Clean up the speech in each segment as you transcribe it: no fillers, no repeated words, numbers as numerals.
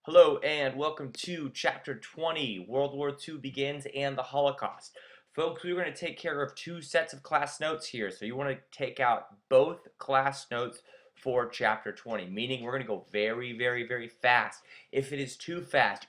Hello and welcome to Chapter 20, World War II Begins and the Holocaust. Folks, we're going to take care of two sets of class notes here, so you want to take out both class notes for Chapter 20, meaning we're going to go very fast. If it is too fast,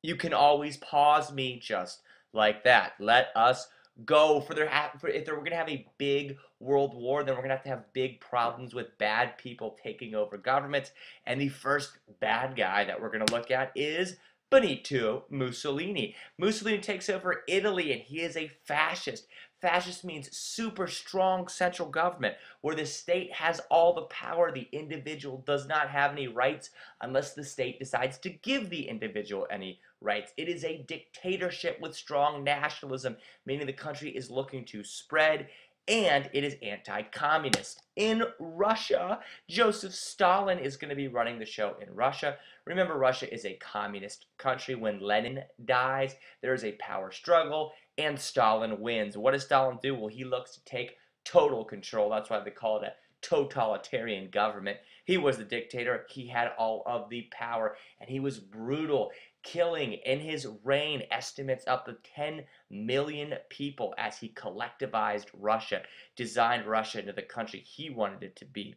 you can always pause me just like that. Let us go. If we're going to have a big world war, then we're going to have big problems with bad people taking over governments. And the first bad guy that we're going to look at is Benito Mussolini. Mussolini takes over Italy and he is a fascist. Fascist means super strong central government where the state has all the power. The individual does not have any rights unless the state decides to give the individual any rights. It is a dictatorship with strong nationalism, meaning the country is looking to spread, and it is anti-communist. In Russia, Joseph Stalin is going to be running the show in Russia. Remember, Russia is a communist country. When Lenin dies, there is a power struggle, and Stalin wins. What does Stalin do? Well, he looks to take total control. That's why they call it a totalitarian government. He was the dictator. He had all of the power, and he was brutal, killing in his reign estimates up to 10 million people as he collectivized Russia, designed Russia into the country he wanted it to be.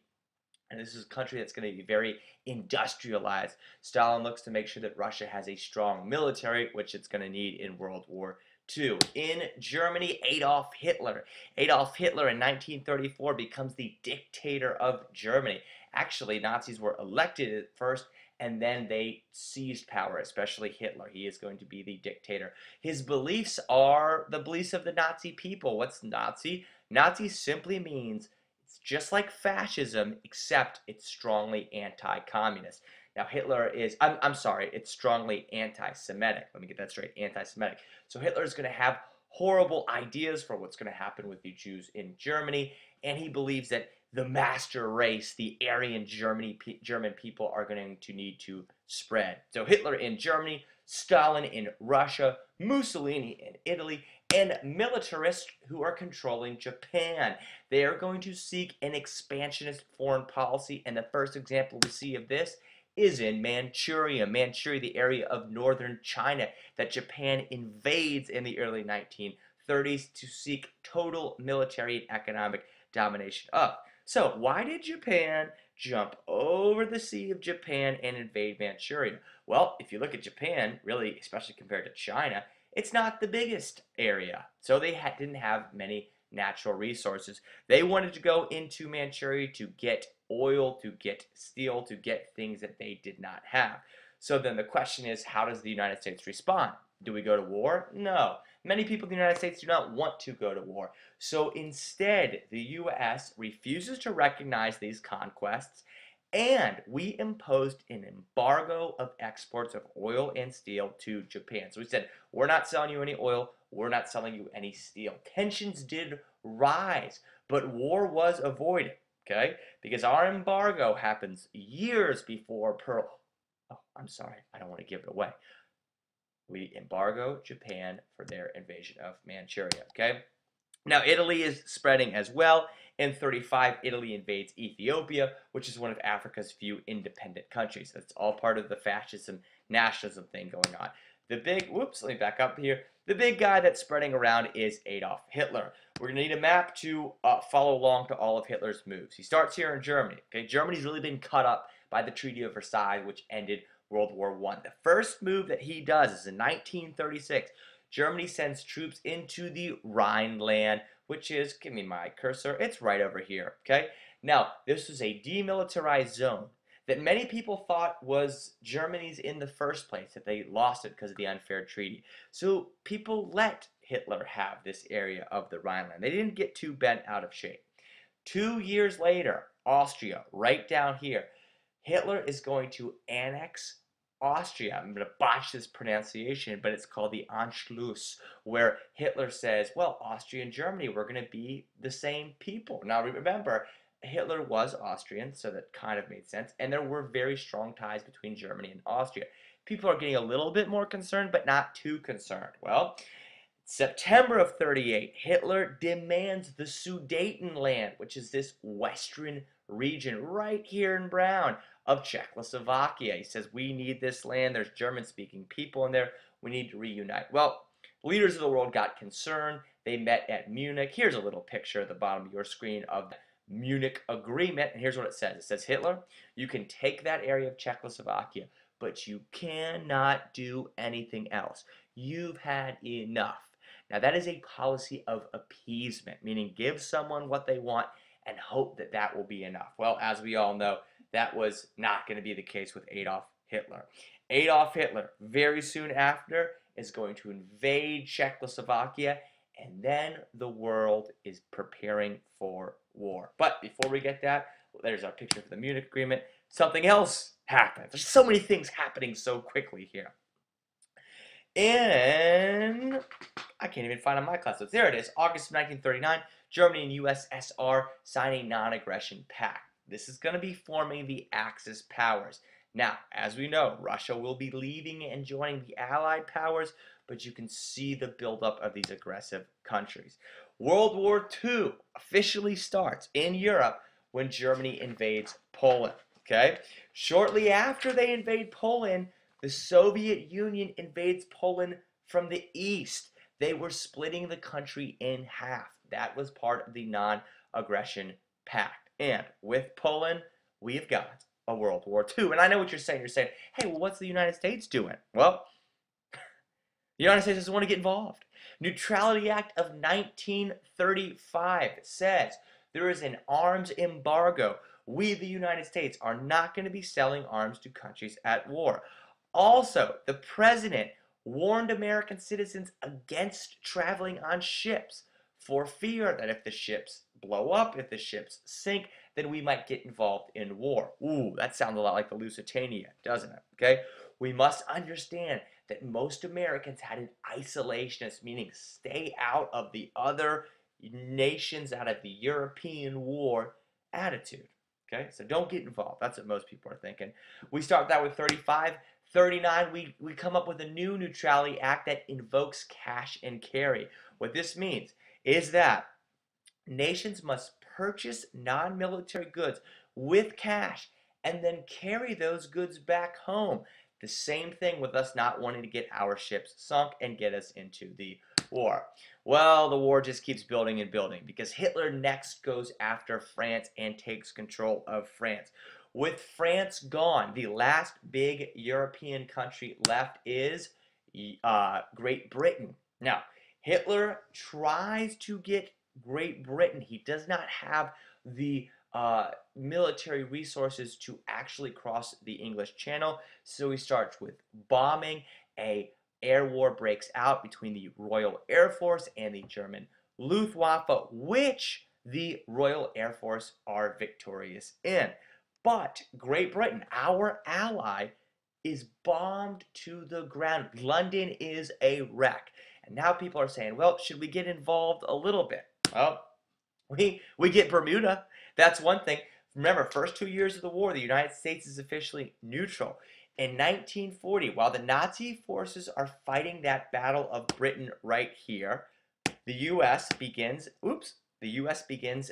And this is a country that's going to be very industrialized. Stalin looks to make sure that Russia has a strong military, which it's going to need in World War II. In Germany, Adolf Hitler. Adolf Hitler in 1934 becomes the dictator of Germany. Actually, Nazis were elected at first, and then they seized power, especially Hitler. He is going to be the dictator. His beliefs are the beliefs of the Nazi people. What's Nazi? Nazi simply means it's just like fascism, except it's strongly anti-communist. Now, Hitler is, I'm sorry, it's strongly anti-Semitic. Let me get that straight, anti-Semitic. So Hitler is going to have horrible ideas for what's going to happen with the Jews in Germany, and he believes that the master race, the Aryan German people, are going to need to spread. So Hitler in Germany, Stalin in Russia, Mussolini in Italy, and militarists who are controlling Japan. They are going to seek an expansionist foreign policy, and the first example we see of this is in Manchuria. Manchuria, the area of northern China that Japan invades in the early 1930s to seek total military and economic domination of. So why did Japan jump over the Sea of Japan and invade Manchuria? Well, if you look at Japan, really, especially compared to China, it's not the biggest area. So they didn't have many natural resources. They wanted to go into Manchuria to get oil, to get steel, to get things that they did not have. So then the question is, how does the United States respond? Do we go to war? No. Many people in the United States do not want to go to war. So instead, the U.S. refuses to recognize these conquests, and we imposed an embargo of exports of oil and steel to Japan. So we said, we're not selling you any oil, we're not selling you any steel. Tensions did rise, but war was avoided, okay? Because our embargo happens years before Pearl. Oh, I'm sorry, I don't want to give it away. We embargo Japan for their invasion of Manchuria, okay? Now, Italy is spreading as well. In 35, Italy invades Ethiopia, which is one of Africa's few independent countries. That's all part of the fascism, nationalism thing going on. Let me back up here. The big guy that's spreading around is Adolf Hitler. We're going to need a map to follow along to all of Hitler's moves. He starts here in Germany. Okay, Germany's really been cut up by the Treaty of Versailles, which ended World War I. The first move that he does is in 1936. Germany sends troops into the Rhineland, which is, give me my cursor, it's right over here, okay? Now, this was a demilitarized zone that many people thought was Germany's in the first place, that they lost it because of the unfair treaty. So people let Hitler have this area of the Rhineland. They didn't get too bent out of shape. 2 years later, Austria, right down here, Hitler is going to annex Austria. I'm going to botch this pronunciation, but it's called the Anschluss, where Hitler says, well, Austria and Germany, we're going to be the same people. Now, remember, Hitler was Austrian, so that kind of made sense, and there were very strong ties between Germany and Austria. People are getting a little bit more concerned, but not too concerned. Well, September of 38, Hitler demands the Sudetenland, which is this western region right here in brown of Czechoslovakia. He says, we need this land. There's German-speaking people in there. We need to reunite. Well, leaders of the world got concerned. They met at Munich. Here's a little picture at the bottom of your screen of the Munich Agreement. And here's what it says. It says, Hitler, you can take that area of Czechoslovakia, but you cannot do anything else. You've had enough. Now, that is a policy of appeasement, meaning give someone what they want and hope that that will be enough. Well, as we all know, that was not going to be the case with Adolf Hitler. Adolf Hitler, very soon after, is going to invade Czechoslovakia, and then the world is preparing for war. But before we get that, there's our picture for the Munich Agreement. Something else happened. There's so many things happening so quickly here. And I can't even find on my class notes. There it is. August of 1939, Germany and USSR sign a non-aggression pact. This is going to be forming the Axis powers. Now, as we know, Russia will be leaving and joining the Allied powers, but you can see the buildup of these aggressive countries. World War II officially starts in Europe when Germany invades Poland. Okay? Shortly after they invade Poland, the Soviet Union invades Poland from the east. They were splitting the country in half. That was part of the non-aggression pact. And with Poland, we've got a World War II. And I know what you're saying. You're saying, hey, well, what's the United States doing? Well, the United States doesn't want to get involved. Neutrality Act of 1935 says there is an arms embargo. We, the United States, are not going to be selling arms to countries at war. Also, the president warned American citizens against traveling on ships for fear that if the ships blow up, if the ships sink, then we might get involved in war. Ooh, that sounds a lot like the Lusitania, doesn't it? Okay? We must understand that most Americans had an isolationist, meaning stay out of the other nations, out of the European war attitude. Okay? So don't get involved. That's what most people are thinking. We start that with 35. 39, we come up with a new Neutrality Act that invokes cash and carry. What this means is that nations must purchase non-military goods with cash and then carry those goods back home. The same thing with us not wanting to get our ships sunk and get us into the war. Well, the war just keeps building and building because Hitler next goes after France and takes control of France. With France gone, the last big European country left is Great Britain. Now, Hitler tries to get Great Britain. He does not have the military resources to actually cross the English Channel, so he starts with bombing. An air war breaks out between the Royal Air Force and the German Luftwaffe, which the Royal Air Force are victorious in. But Great Britain, our ally, is bombed to the ground. London is a wreck. And now people are saying, well, should we get involved a little bit? Well, we get Bermuda. That's one thing. Remember, first 2 years of the war, the United States is officially neutral. In 1940, while the Nazi forces are fighting that Battle of Britain right here, the U.S. begins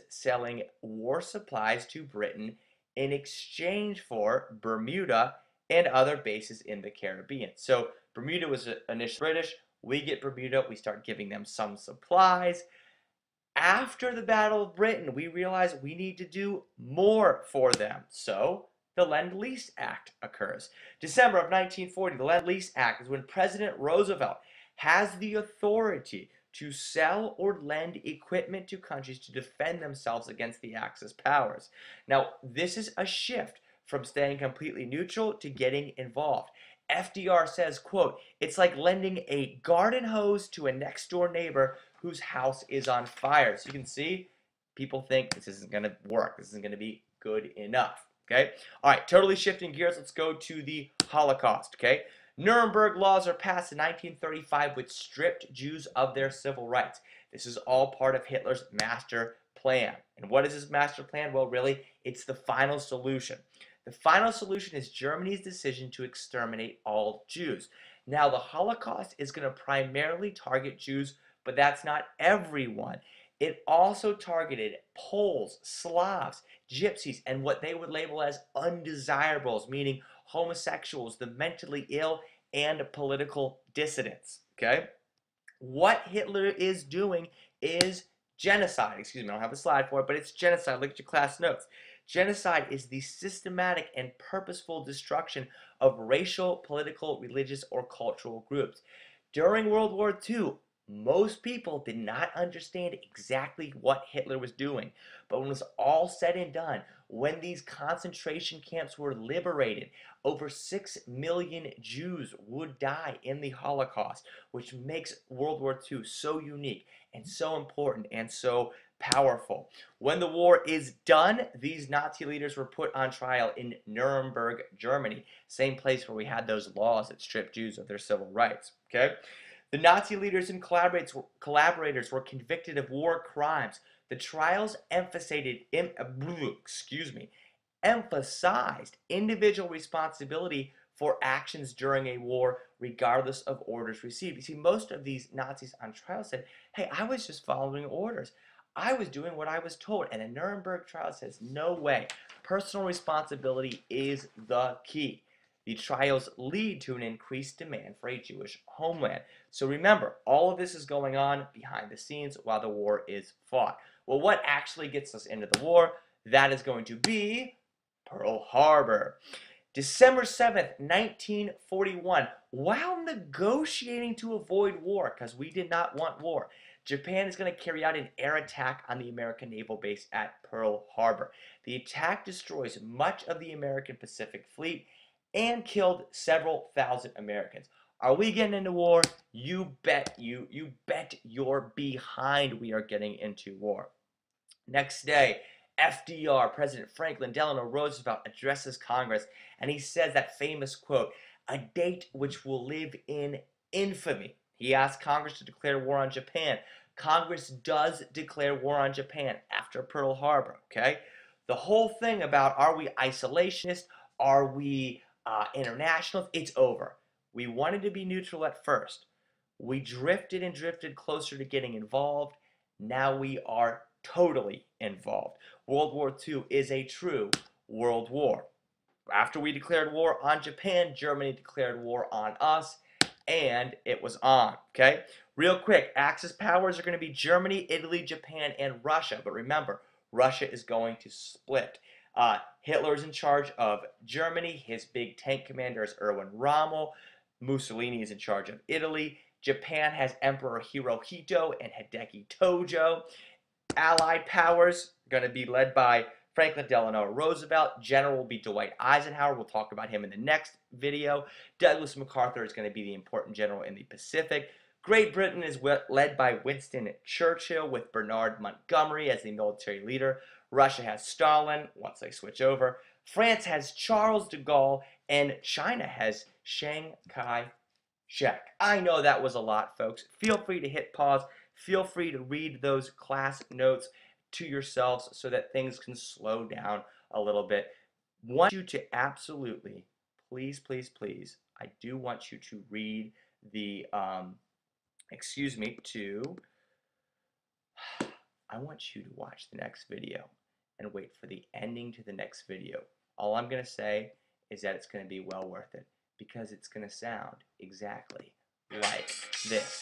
selling war supplies to Britain in exchange for Bermuda and other bases in the Caribbean. So Bermuda was initially British. We get Bermuda. We start giving them some supplies. After the Battle of Britain, we realize we need to do more for them. So the Lend-Lease Act occurs. December of 1940, the Lend-Lease Act is when President Roosevelt has the authority to sell or lend equipment to countries to defend themselves against the Axis powers. Now, this is a shift from staying completely neutral to getting involved. FDR says, quote, it's like lending a garden hose to a next-door neighbor whose house is on fire. So you can see, people think this isn't going to work. This isn't going to be good enough. Okay? All right, totally shifting gears. Let's go to the Holocaust. Okay? Nuremberg laws are passed in 1935 which stripped Jews of their civil rights. This is all part of Hitler's master plan. And what is his master plan? Well, really, it's the final solution. The final solution is Germany's decision to exterminate all Jews. Now, the Holocaust is going to primarily target Jews, but that's not everyone. It also targeted Poles, Slavs, Gypsies, and what they would label as undesirables, meaning homosexuals, the mentally ill, and political dissidents. Okay? What Hitler is doing is genocide. Excuse me, I don't have a slide for it, but it's genocide. Look at your class notes. Genocide is the systematic and purposeful destruction of racial, political, religious, or cultural groups. During World War II, most people did not understand exactly what Hitler was doing. But when it was all said and done, when these concentration camps were liberated, over 6 million Jews would die in the Holocaust, which makes World War II so unique and so important and so powerful. When the war is done, these Nazi leaders were put on trial in Nuremberg, Germany, same place where we had those laws that stripped Jews of their civil rights. Okay? The Nazi leaders and collaborators were convicted of war crimes. The trials emphasized individual responsibility for actions during a war, regardless of orders received. You see, most of these Nazis on trial said, hey, I was just following orders. I was doing what I was told. And the Nuremberg trial says, no way. Personal responsibility is the key. The trials lead to an increased demand for a Jewish homeland. So remember, all of this is going on behind the scenes while the war is fought. Well, what actually gets us into the war? That is going to be Pearl Harbor. December 7th, 1941, while negotiating to avoid war, because we did not want war, Japan is going to carry out an air attack on the American naval base at Pearl Harbor. The attack destroys much of the American Pacific Fleet and killed several thousand Americans. Are we getting into war? You bet your behind we are getting into war. Next day, FDR, President Franklin Delano Roosevelt, addresses Congress, and he says that famous quote, a date which will live in infamy. He asked Congress to declare war on Japan. Congress does declare war on Japan after Pearl Harbor, okay? The whole thing about are we isolationist, are we internationalists, it's over. We wanted to be neutral at first. We drifted and drifted closer to getting involved. Now we are totally involved. World War II is a true world war. After we declared war on Japan, Germany declared war on us, and it was on, okay? Real quick, Axis powers are going to be Germany, Italy, Japan, and Russia. But remember, Russia is going to split. Hitler is in charge of Germany. His big tank commander is Erwin Rommel. Mussolini is in charge of Italy. Japan has Emperor Hirohito and Hideki Tojo. Allied powers going to be led by Franklin Delano Roosevelt. General will be Dwight Eisenhower. We'll talk about him in the next video. Douglas MacArthur is going to be the important general in the Pacific. Great Britain is led by Winston Churchill with Bernard Montgomery as the military leader. Russia has Stalin once they switch over. France has Charles de Gaulle, and China has Chiang Kai-shek. I know that was a lot, folks. Feel free to hit pause. Feel free to read those class notes to yourselves so that things can slow down a little bit. I want you to absolutely, please, I do want you to read the, I want you to watch the next video and wait for the ending to the next video. All I'm going to say is that it's going to be well worth it because it's going to sound exactly like this.